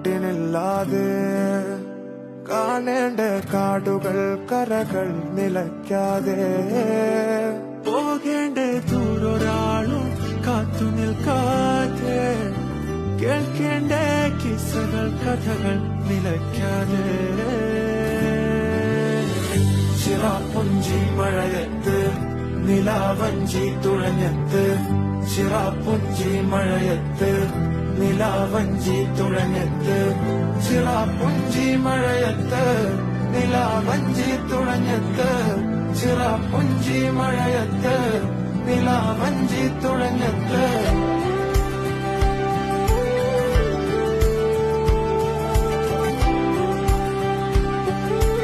കൂട്ടിനില്ലാതെ കാണേണ്ട കാടുകൾ കരകൾ നിലയ്ക്കാതെ പോകേണ്ട ദൂരൊരാളും കാത്തു നിൽക്കാതെ കേൾക്കേണ്ട കിസ്സകൾ കഥകൾ നിലയ്ക്കാതെ ചിറാപ്പുഞ്ചി മഴയത്ത് നിലാവഞ്ചി തുഴഞ്ഞത്ത് ചിറാപ്പുഞ്ചി മഴയത്ത് നിലാവഞ്ചി തുഴഞ്ഞത്ത് ചിറാപ്പുഞ്ചി മഴയത്ത് നിലാവഞ്ചി തുഴഞ്ഞത്ത് ചിറാപ്പുഞ്ചി മഴയത്ത് നിലാവഞ്ചി തുഴഞ്ഞത്ത്